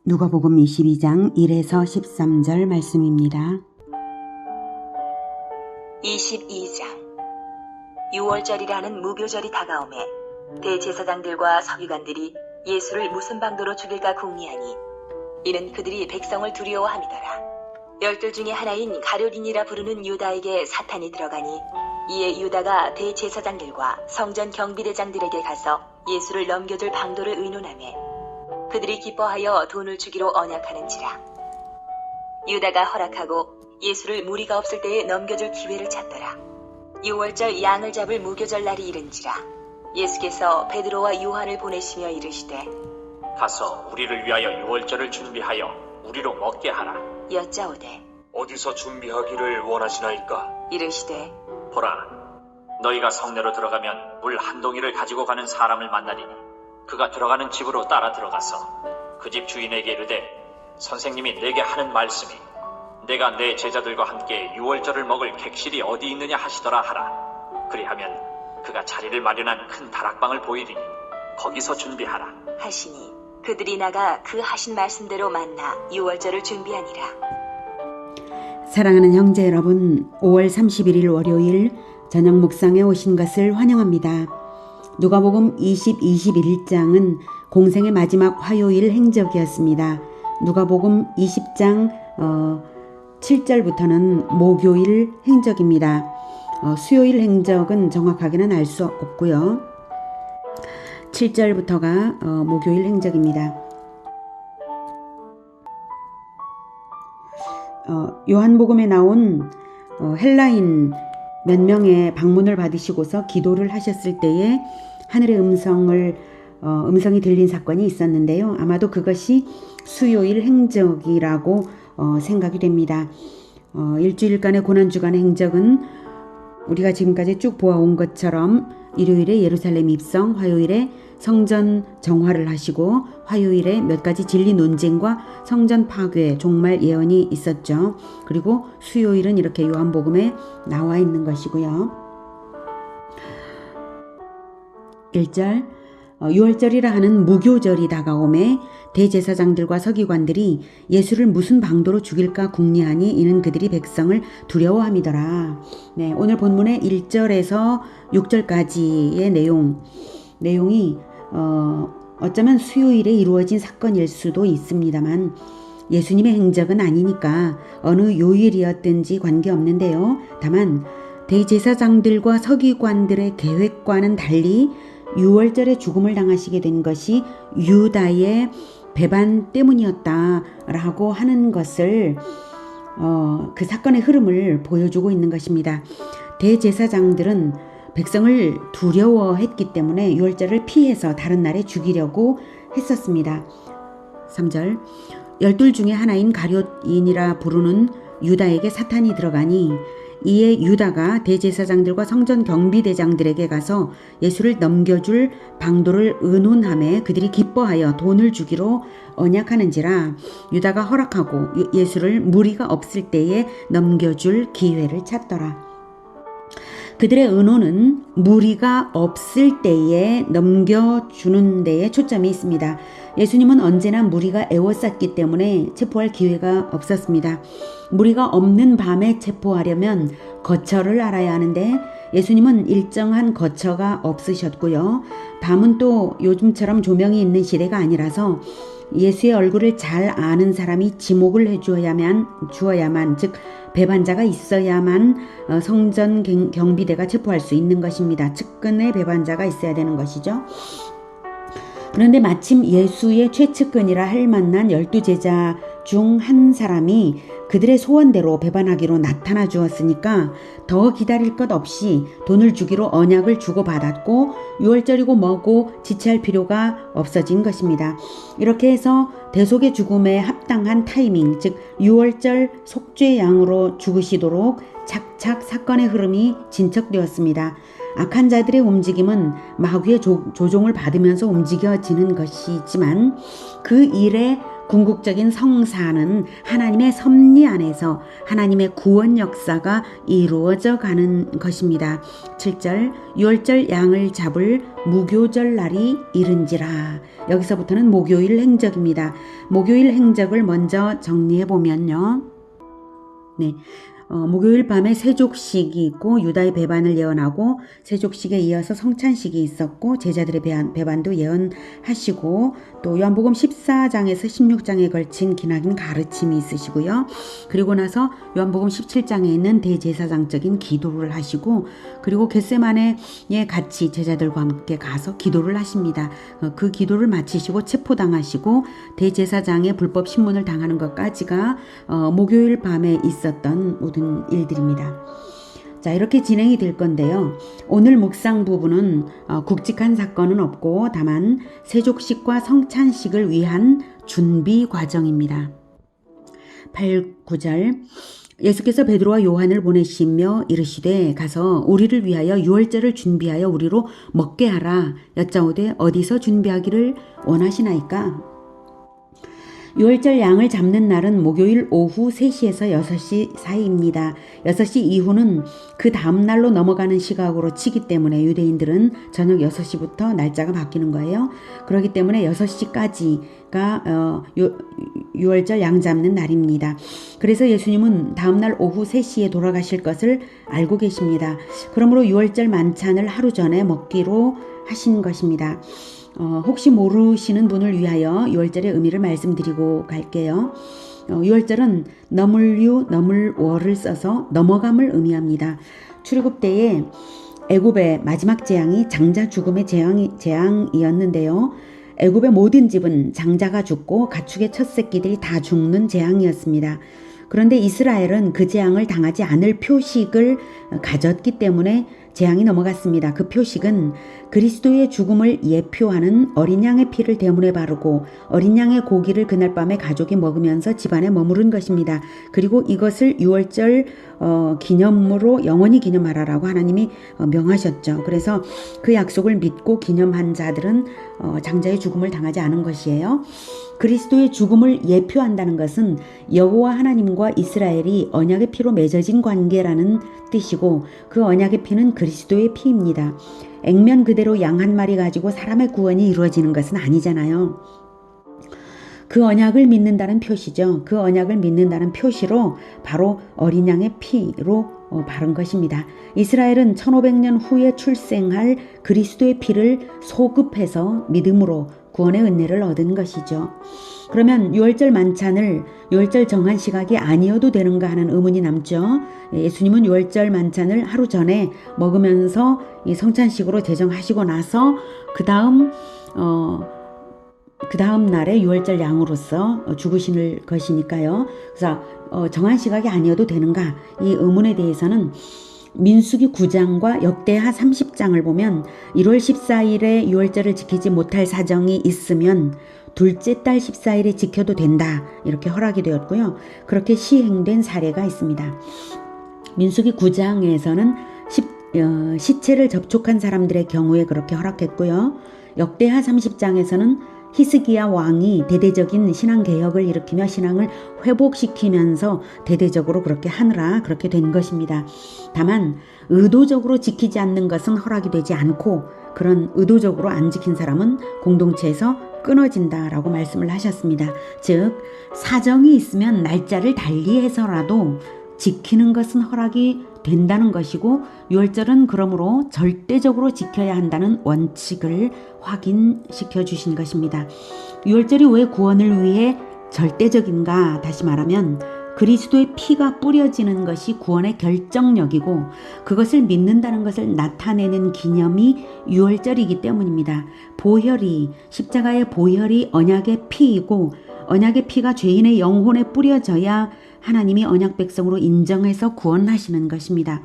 누가복음 22장 1에서 13절 말씀입니다. 22장 유월절이라는 무교절이 다가오매 대제사장들과 서기관들이 예수를 무슨 방도로 죽일까 궁리하니 이는 그들이 백성을 두려워함이더라. 열둘 중에 하나인 가룟인이라 부르는 유다에게 사탄이 들어가니 이에 유다가 대제사장들과 성전 경비대장들에게 가서 예수를 넘겨줄 방도를 의논하매 그들이 기뻐하여 돈을 주기로 언약하는지라. 유다가 허락하고 예수를 무리가 없을 때에 넘겨줄 기회를 찾더라. 유월절 양을 잡을 무교절 날이 이른지라. 예수께서 베드로와 요한을 보내시며 이르시되 가서 우리를 위하여 유월절을 준비하여 우리로 먹게 하라. 여짜오되 어디서 준비하기를 원하시나이까? 이르시되 보라, 너희가 성내로 들어가면 물 한 동이를 가지고 가는 사람을 만나리니 그가 들어가는 집으로 따라 들어가서 그 집 주인에게 이르되 선생님이 내게 하는 말씀이 내가 내 제자들과 함께 유월절을 먹을 객실이 어디 있느냐 하시더라 하라. 그리하면 그가 자리를 마련한 큰 다락방을 보이리니 거기서 준비하라 하시니 그들이 나가 그 하신 말씀대로 만나 유월절을 준비하니라. 사랑하는 형제 여러분, 5월 31일 월요일 저녁 묵상에 오신 것을 환영합니다. 누가복음 21장은 공생의 마지막 화요일 행적이었습니다. 누가복음 20장 7절부터는 목요일 행적입니다. 수요일 행적은 정확하게는 알 수 없고요. 7절부터가 목요일 행적입니다. 요한복음에 나온 헬라인 몇 명의 방문을 받으시고서 기도를 하셨을 때에 하늘의 음성이 들린 사건이 있었는데요. 아마도 그것이 수요일 행적이라고 생각이 됩니다. 일주일간의 고난주간의 행적은 우리가 지금까지 쭉 보아온 것처럼 일요일에 예루살렘 입성, 화요일에 성전 정화를 하시고 화요일에 몇 가지 진리 논쟁과 성전 파괴, 종말 예언이 있었죠. 그리고 수요일은 이렇게 요한복음에 나와 있는 것이고요. 1절 유월절이라 하는 무교절이 다가오매 대제사장들과 서기관들이 예수를 무슨 방도로 죽일까 궁리하니 이는 그들이 백성을 두려워함이더라. 네, 오늘 본문의 1절에서 6절까지의 내용이 어쩌면 수요일에 이루어진 사건일 수도 있습니다만 예수님의 행적은 아니니까 어느 요일이었든지 관계없는데요. 다만 대제사장들과 서기관들의 계획과는 달리 유월절에 죽음을 당하시게 된 것이 유다의 배반 때문이었다라고 하는 것을 그 사건의 흐름을 보여주고 있는 것입니다. 대제사장들은 백성을 두려워했기 때문에 유월절을 피해서 다른 날에 죽이려고 했었습니다. 3절 열둘 중에 하나인 가룟인이라 부르는 유다에게 사탄이 들어가니 이에 유다가 대제사장들과 성전 경비대장들에게 가서 예수를 넘겨줄 방도를 의논하며 그들이 기뻐하여 돈을 주기로 언약하는지라. 유다가 허락하고 예수를 무리가 없을 때에 넘겨줄 기회를 찾더라. 그들의 의논은 무리가 없을 때에 넘겨주는 데에 초점이 있습니다. 예수님은 언제나 무리가 애워쌌기 때문에 체포할 기회가 없었습니다. 무리가 없는 밤에 체포하려면 거처를 알아야 하는데 예수님은 일정한 거처가 없으셨고요. 밤은 또 요즘처럼 조명이 있는 시대가 아니라서 예수의 얼굴을 잘 아는 사람이 지목을 주어야만 즉 배반자가 있어야만 성전 경비대가 체포할 수 있는 것입니다. 측근의 배반자가 있어야 되는 것이죠. 그런데 마침 예수의 최측근이라 할 만난 12제자 중 한 사람이 그들의 소원대로 배반하기로 나타나 주었으니까 더 기다릴 것 없이 돈을 주기로 언약을 주고받았고 유월절이고 뭐고 지체할 필요가 없어진 것입니다. 이렇게 해서 대속의 죽음에 합당한 타이밍, 즉 유월절 속죄양으로 죽으시도록 착착 사건의 흐름이 진척되었습니다. 악한 자들의 움직임은 마귀의 조종을 받으면서 움직여지는 것이지만 그 일에 궁극적인 성사는 하나님의 섭리 안에서 하나님의 구원 역사가 이루어져 가는 것입니다. 7절 유월절 양을 잡을 무교절 날이 이른지라. 여기서부터는 목요일 행적입니다. 목요일 행적을 먼저 정리해 보면요. 네. 목요일 밤에 세족식이 있고 유다의 배반을 예언하고 세족식에 이어서 성찬식이 있었고 제자들의 배반도 예언하시고 또 요한복음 14장에서 16장에 걸친 기나긴 가르침이 있으시고요. 그리고 나서 요한복음 17장에 있는 대제사장적인 기도를 하시고 그리고 겟세마네에 같이 제자들과 함께 가서 기도를 하십니다. 그 기도를 마치시고 체포당하시고 대제사장의 불법 신문을 당하는 것까지가 목요일 밤에 있었던 모든 일들입니다. 자, 이렇게 진행이 될 건데요. 오늘 묵상 부분은 굵직한 사건은 없고 다만 세족식과 성찬식을 위한 준비 과정입니다. 8, 9절 예수께서 베드로와 요한을 보내시며 이르시되 가서 우리를 위하여 유월절을 준비하여 우리로 먹게 하라. 여짜오되 어디서 준비하기를 원하시나이까? 유월절 양을 잡는 날은 목요일 오후 3시에서 6시 사이입니다. 6시 이후는 그 다음 날로 넘어가는 시각으로 치기 때문에 유대인들은 저녁 6시부터 날짜가 바뀌는 거예요. 그렇기 때문에 6시까지가 유월절 양 잡는 날입니다. 그래서 예수님은 다음 날 오후 3시에 돌아가실 것을 알고 계십니다. 그러므로 유월절 만찬을 하루 전에 먹기로 하신 것입니다. 혹시 모르시는 분을 위하여 유월절의 의미를 말씀드리고 갈게요. 유월절은 너물유, 너물월을 써서 넘어감을 의미합니다. 출애굽 때에 애굽의 마지막 재앙이 장자 죽음의 재앙이었는데요. 애굽의 모든 집은 장자가 죽고 가축의 첫 새끼들이 다 죽는 재앙이었습니다. 그런데 이스라엘은 그 재앙을 당하지 않을 표식을 가졌기 때문에 재앙이 넘어갔습니다. 그 표식은 그리스도의 죽음을 예표하는 어린 양의 피를 대문에 바르고 어린 양의 고기를 그날 밤에 가족이 먹으면서 집안에 머무른 것입니다. 그리고 이것을 유월절 기념으로 영원히 기념하라라고 하나님이 명하셨죠. 그래서 그 약속을 믿고 기념한 자들은 장자의 죽음을 당하지 않은 것이에요. 그리스도의 죽음을 예표한다는 것은 여호와 하나님과 이스라엘이 언약의 피로 맺어진 관계라는 뜻이고 그 언약의 피는 그리스도의 피입니다. 액면 그대로 양 한 마리 가지고 사람의 구원이 이루어지는 것은 아니잖아요. 그 언약을 믿는다는 표시죠. 그 언약을 믿는다는 표시로 바로 어린 양의 피로 바른 것입니다. 이스라엘은 1500년 후에 출생할 그리스도의 피를 소급해서 믿음으로 구원의 은혜를 얻은 것이죠. 그러면 유월절 만찬을 유월절 정한 시각이 아니어도 되는가 하는 의문이 남죠. 예수님은 유월절 만찬을 하루 전에 먹으면서 이 성찬식으로 제정하시고 나서 그 다음 날에 유월절 양으로서 죽으실 것이니까요. 그래서 정한 시각이 아니어도 되는가 이 의문에 대해서는 민수기 9장과 역대하 30장을 보면 1월 14일에 유월절을 지키지 못할 사정이 있으면 둘째 달 14일에 지켜도 된다 이렇게 허락이 되었고요. 그렇게 시행된 사례가 있습니다. 민수기 9장에서는 시체를 접촉한 사람들의 경우에 그렇게 허락했고요. 역대하 30장에서는 히스기야 왕이 대대적인 신앙개혁을 일으키며 신앙을 회복시키면서 대대적으로 그렇게 하느라 그렇게 된 것입니다. 다만 의도적으로 지키지 않는 것은 허락이 되지 않고 그런 의도적으로 안 지킨 사람은 공동체에서 끊어진다라고 말씀을 하셨습니다. 즉 사정이 있으면 날짜를 달리해서라도 지키는 것은 허락이 된다는 것이고 유월절은 그러므로 절대적으로 지켜야 한다는 원칙을 확인시켜 주신 것입니다. 유월절이 왜 구원을 위해 절대적인가? 다시 말하면 그리스도의 피가 뿌려지는 것이 구원의 결정력이고 그것을 믿는다는 것을 나타내는 기념이 유월절이기 때문입니다. 십자가의 보혈이 언약의 피이고 언약의 피가 죄인의 영혼에 뿌려져야 하나님이 언약 백성으로 인정해서 구원하시는 것입니다.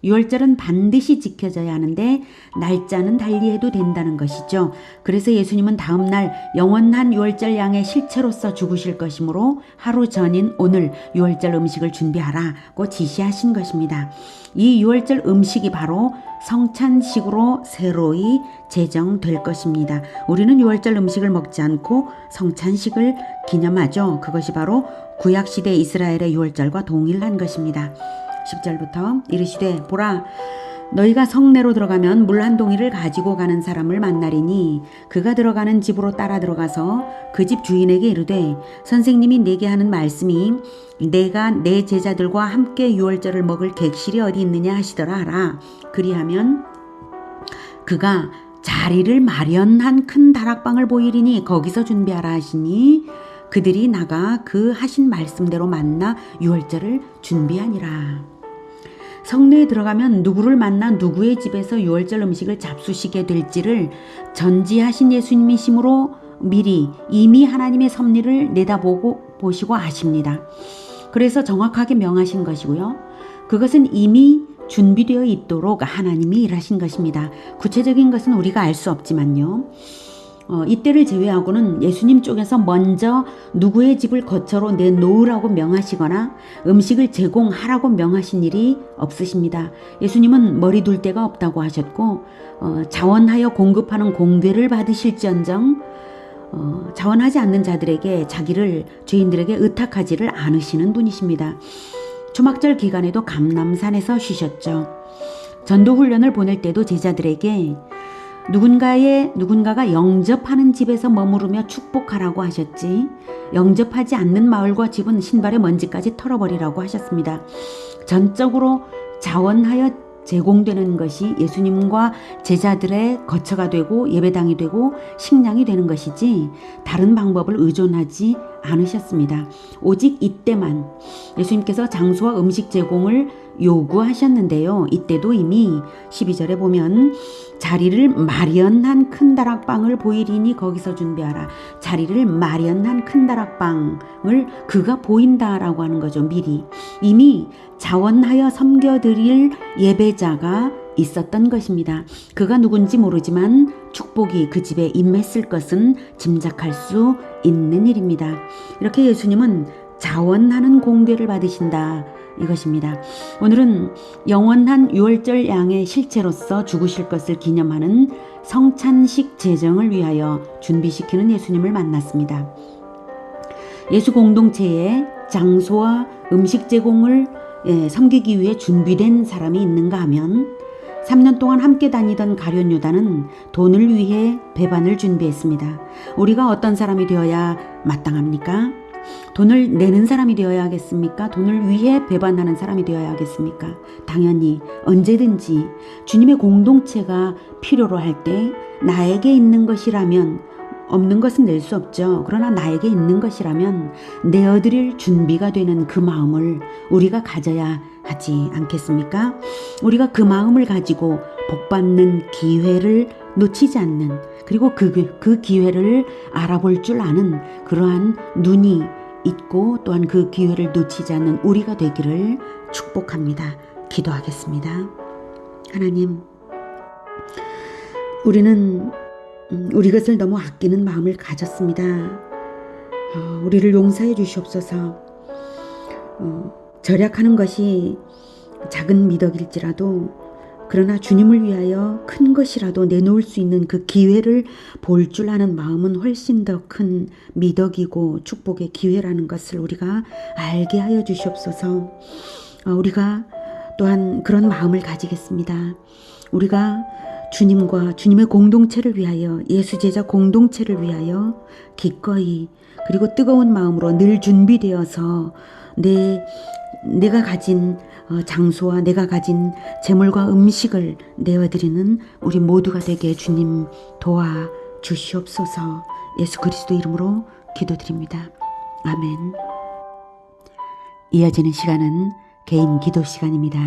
유월절은 반드시 지켜져야 하는데 날짜는 달리해도 된다는 것이죠. 그래서 예수님은 다음날 영원한 유월절 양의 실체로서 죽으실 것이므로 하루 전인 오늘 유월절 음식을 준비하라고 지시하신 것입니다. 이 유월절 음식이 바로 성찬식으로 새로이 제정될 것입니다. 우리는 유월절 음식을 먹지 않고 성찬식을 기념하죠. 그것이 바로 구약시대 이스라엘의 유월절과 동일한 것입니다. 10절부터 이르시되 보라 너희가 성내로 들어가면 물 한 동이를 가지고 가는 사람을 만나리니 그가 들어가는 집으로 따라 들어가서 그 집 주인에게 이르되 선생님이 내게 하는 말씀이 내가 내 제자들과 함께 유월절을 먹을 객실이 어디 있느냐 하시더라 하라. 그리하면 그가 자리를 마련한 큰 다락방을 보이리니 거기서 준비하라 하시니 그들이 나가 그 하신 말씀대로 만나 유월절을 준비하니라. 성내에 들어가면 누구를 만나 누구의 집에서 유월절 음식을 잡수시게 될지를 전지하신 예수님이시므로 미리 이미 하나님의 섭리를 내다보시고 아십니다. 그래서 정확하게 명하신 것이고요. 그것은 이미 준비되어 있도록 하나님이 일하신 것입니다. 구체적인 것은 우리가 알 수 없지만요. 이때를 제외하고는 예수님 쪽에서 먼저 누구의 집을 거처로 내놓으라고 명하시거나 음식을 제공하라고 명하신 일이 없으십니다. 예수님은 머리 둘 데가 없다고 하셨고 자원하여 공급하는 공궤를 받으실지언정 자원하지 않는 자들에게 자기를 죄인들에게 의탁하지를 않으시는 분이십니다. 초막절 기간에도 감람산에서 쉬셨죠. 전도훈련을 보낼 때도 제자들에게 누군가가 영접하는 집에서 머무르며 축복하라고 하셨지 영접하지 않는 마을과 집은 신발의 먼지까지 털어버리라고 하셨습니다. 전적으로 자원하여 제공되는 것이 예수님과 제자들의 거처가 되고 예배당이 되고 식량이 되는 것이지 다른 방법을 의존하지 않으셨습니다. 오직 이때만 예수님께서 장소와 음식 제공을 요구하셨는데요. 이때도 이미 12절에 보면 자리를 마련한 큰 다락방을 보이리니 거기서 준비하라. 자리를 마련한 큰 다락방을 그가 보인다라고 하는 거죠. 미리 이미 자원하여 섬겨드릴 예배자가 있었던 것입니다. 그가 누군지 모르지만 축복이 그 집에 임했을 것은 짐작할 수 있는 일입니다. 이렇게 예수님은 자원하는 공궤를 받으신다 이것입니다. 오늘은 영원한 유월절 양의 실체로서 죽으실 것을 기념하는 성찬식 제정을 위하여 준비시키는 예수님을 만났습니다. 예수 공동체에 장소와 음식 제공을 섬기기 위해 준비된 사람이 있는가 하면 3년 동안 함께 다니던 가룟 유다는 돈을 위해 배반을 준비했습니다. 우리가 어떤 사람이 되어야 마땅합니까? 돈을 내는 사람이 되어야 하겠습니까? 돈을 위해 배반하는 사람이 되어야 하겠습니까? 당연히 언제든지 주님의 공동체가 필요로 할 때 나에게 있는 것이라면 없는 것은 낼 수 없죠. 그러나 나에게 있는 것이라면 내어드릴 준비가 되는 그 마음을 우리가 가져야 하지 않겠습니까? 우리가 그 마음을 가지고 복받는 기회를 놓치지 않는 그리고 그 기회를 알아볼 줄 아는 그러한 눈이 있고 또한 그 기회를 놓치지 않는 우리가 되기를 축복합니다. 기도하겠습니다. 하나님, 우리는 우리 것을 너무 아끼는 마음을 가졌습니다. 우리를 용서해 주시옵소서. 절약하는 것이 작은 미덕일지라도 그러나 주님을 위하여 큰 것이라도 내놓을 수 있는 그 기회를 볼 줄 아는 마음은 훨씬 더 큰 미덕이고 축복의 기회라는 것을 우리가 알게 하여 주시옵소서. 우리가 또한 그런 마음을 가지겠습니다. 우리가 주님과 주님의 공동체를 위하여 예수제자 공동체를 위하여 기꺼이 그리고 뜨거운 마음으로 늘 준비되어서 내가 가진 장소와 내가 가진 재물과 음식을 내어드리는 우리 모두가 되게 주님 도와 주시옵소서. 예수 그리스도 이름으로 기도드립니다. 아멘. 이어지는 시간은 개인 기도 시간입니다.